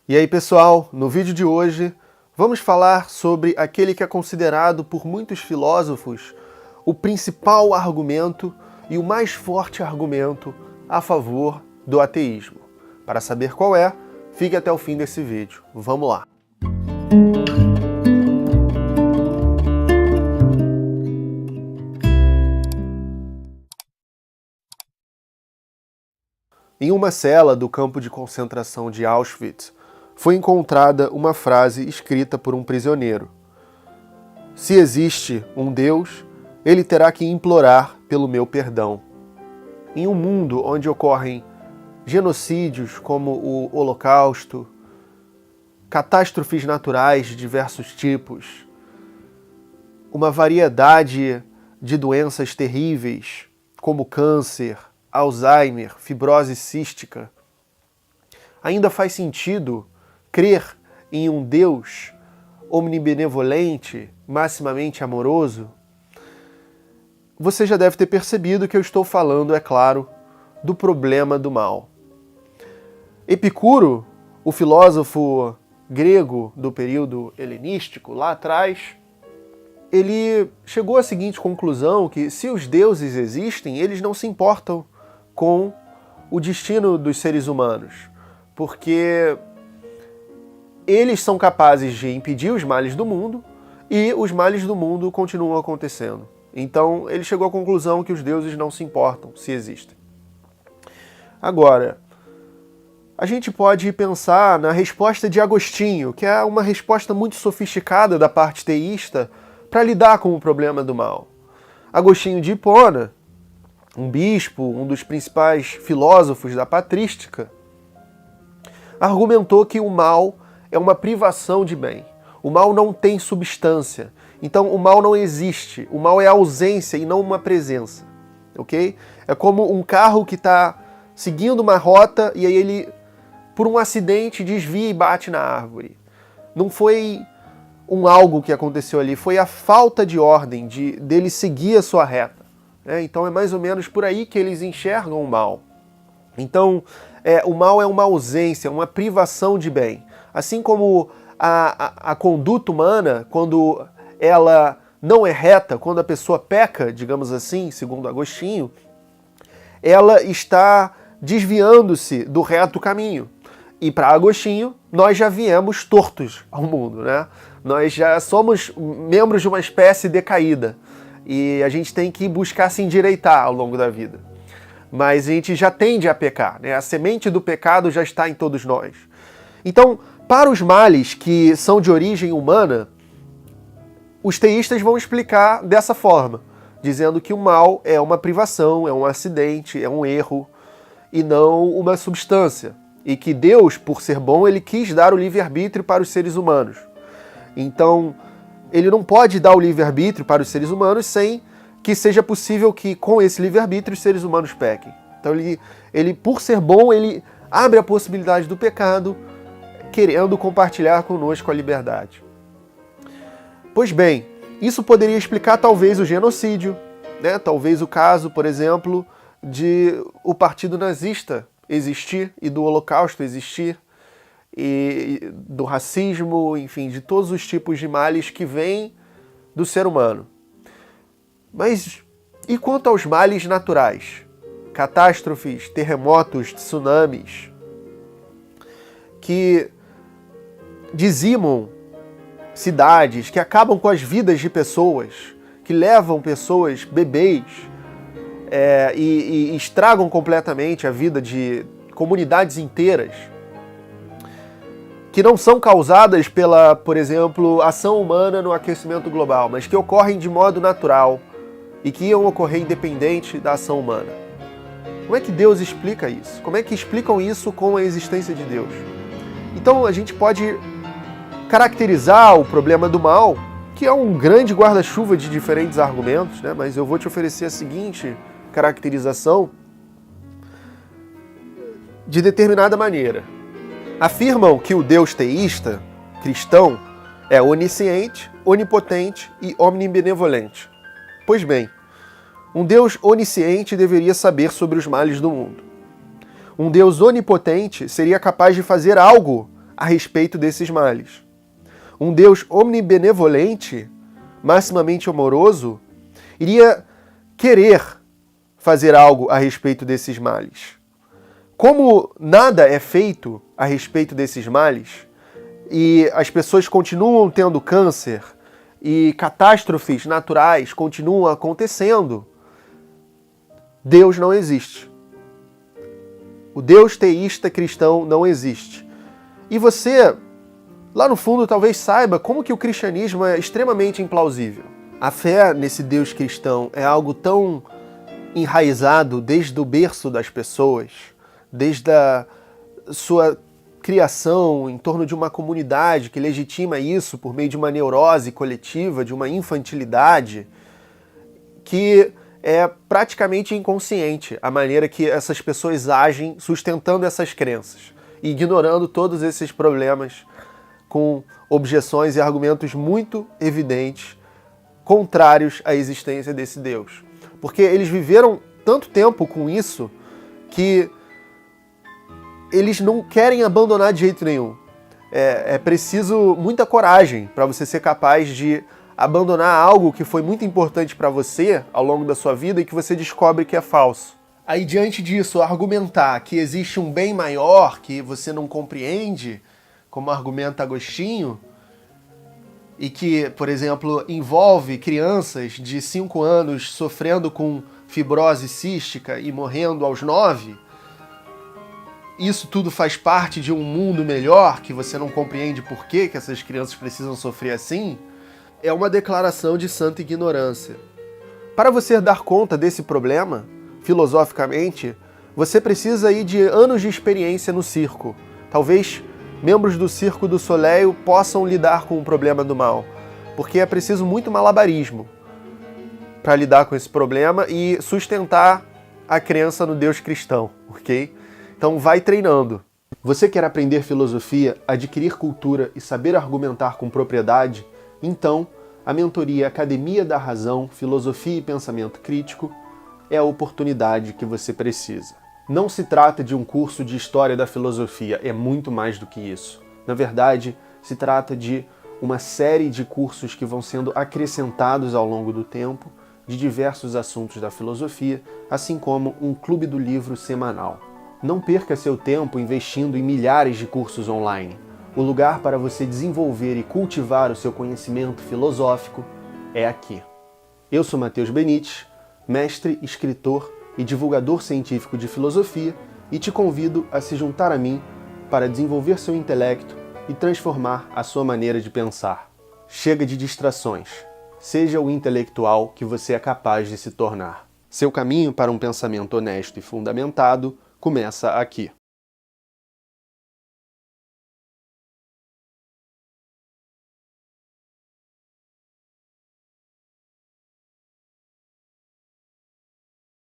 E aí, pessoal, no vídeo de hoje vamos falar sobre aquele que é considerado por muitos filósofos o principal argumento e o mais forte argumento a favor do ateísmo. Para saber qual é, fique até o fim desse vídeo. Vamos lá! Em uma cela do campo de concentração de Auschwitz, foi encontrada uma frase escrita por um prisioneiro. Se existe um Deus, ele terá que implorar pelo meu perdão. Em um mundo onde ocorrem genocídios como o Holocausto, catástrofes naturais de diversos tipos, uma variedade de doenças terríveis como câncer, Alzheimer, fibrose cística, ainda faz sentido crer em um Deus omnibenevolente, maximamente amoroso? Você já deve ter percebido que eu estou falando, é claro, do problema do mal. Epicuro, o filósofo grego do período helenístico, lá atrás, ele chegou à seguinte conclusão, que se os deuses existem, eles não se importam com o destino dos seres humanos, porque eles são capazes de impedir os males do mundo e os males do mundo continuam acontecendo. Então ele chegou à conclusão que os deuses não se importam se existem. Agora, a gente pode pensar na resposta de Agostinho, que é uma resposta muito sofisticada da parte teísta para lidar com o problema do mal. Agostinho de Hipona, um bispo, um dos principais filósofos da patrística, argumentou que o mal é uma privação de bem. O mal não tem substância. Então o mal não existe. O mal é ausência e não uma presença. Ok? É como um carro que está seguindo uma rota e aí ele, por um acidente, desvia e bate na árvore. Não foi algo que aconteceu ali, foi a falta de ordem dele seguir a sua reta. Então é mais ou menos por aí que eles enxergam o mal. Então o mal é uma ausência, uma privação de bem. Assim como a conduta humana, quando ela não é reta, quando a pessoa peca, digamos assim, segundo Agostinho, ela está desviando-se do reto caminho. E para Agostinho, nós já viemos tortos ao mundo, né? Nós já somos membros de uma espécie decaída. E a gente tem que buscar se endireitar ao longo da vida. Mas a gente já tende a pecar, né? A semente do pecado já está em todos nós. Então, para os males que são de origem humana, os teístas vão explicar dessa forma, dizendo que o mal é uma privação, é um acidente, é um erro, e não uma substância. E que Deus, por ser bom, ele quis dar o livre-arbítrio para os seres humanos. Então, ele não pode dar o livre-arbítrio para os seres humanos sem que seja possível que, com esse livre-arbítrio, os seres humanos pequem. Então, ele, por ser bom, ele abre a possibilidade do pecado, querendo compartilhar conosco a liberdade. Pois bem, isso poderia explicar talvez o genocídio, né? Talvez o caso, por exemplo, de o partido nazista existir e do Holocausto existir, e do racismo, enfim, de todos os tipos de males que vêm do ser humano. Mas e quanto aos males naturais? Catástrofes, terremotos, tsunamis, que dizimam cidades, que acabam com as vidas de pessoas, que levam pessoas, bebês, e estragam completamente a vida de comunidades inteiras, que não são causadas pela, por exemplo, ação humana no aquecimento global, mas que ocorrem de modo natural e que iam ocorrer independente da ação humana. Como é que Deus explica isso? Como é que explicam isso com a existência de Deus? Então a gente pode caracterizar o problema do mal, que é um grande guarda-chuva de diferentes argumentos, né? Mas eu vou te oferecer a seguinte caracterização de determinada maneira. Afirmam que o Deus teísta, cristão, é onisciente, onipotente e omnibenevolente. Pois bem, um Deus onisciente deveria saber sobre os males do mundo. Um Deus onipotente seria capaz de fazer algo a respeito desses males. Um Deus omnibenevolente, maximamente amoroso, iria querer fazer algo a respeito desses males. Como nada é feito a respeito desses males, e as pessoas continuam tendo câncer, e catástrofes naturais continuam acontecendo, Deus não existe. O Deus teísta cristão não existe. E você, lá no fundo, talvez saiba como que o cristianismo é extremamente implausível. A fé nesse Deus cristão é algo tão enraizado desde o berço das pessoas, desde a sua criação em torno de uma comunidade que legitima isso por meio de uma neurose coletiva, de uma infantilidade, que é praticamente inconsciente a maneira que essas pessoas agem sustentando essas crenças, ignorando todos esses problemas com objeções e argumentos muito evidentes, contrários à existência desse Deus. Porque eles viveram tanto tempo com isso que eles não querem abandonar de jeito nenhum. É preciso muita coragem para você ser capaz de abandonar algo que foi muito importante para você ao longo da sua vida e que você descobre que é falso. Aí, diante disso, argumentar que existe um bem maior que você não compreende, como argumenta Agostinho, e que, por exemplo, envolve crianças de 5 anos sofrendo com fibrose cística e morrendo aos 9, isso tudo faz parte de um mundo melhor, que você não compreende por que essas crianças precisam sofrer assim, é uma declaração de santa ignorância. Para você dar conta desse problema, filosoficamente, você precisa ir de anos de experiência no circo. Talvez membros do Circo du Soleil possam lidar com o problema do mal, porque é preciso muito malabarismo para lidar com esse problema e sustentar a crença no Deus cristão, ok? Então vai treinando. Você quer aprender filosofia, adquirir cultura e saber argumentar com propriedade? Então, a mentoria Academia da Razão, Filosofia e Pensamento Crítico é a oportunidade que você precisa. Não se trata de um curso de História da Filosofia, é muito mais do que isso. Na verdade, se trata de uma série de cursos que vão sendo acrescentados ao longo do tempo de diversos assuntos da filosofia, assim como um clube do livro semanal. Não perca seu tempo investindo em milhares de cursos online. O lugar para você desenvolver e cultivar o seu conhecimento filosófico é aqui. Eu sou Matheus Benites, mestre, escritor e divulgador científico de filosofia, e te convido a se juntar a mim para desenvolver seu intelecto e transformar a sua maneira de pensar. Chega de distrações. Seja o intelectual que você é capaz de se tornar. Seu caminho para um pensamento honesto e fundamentado começa aqui.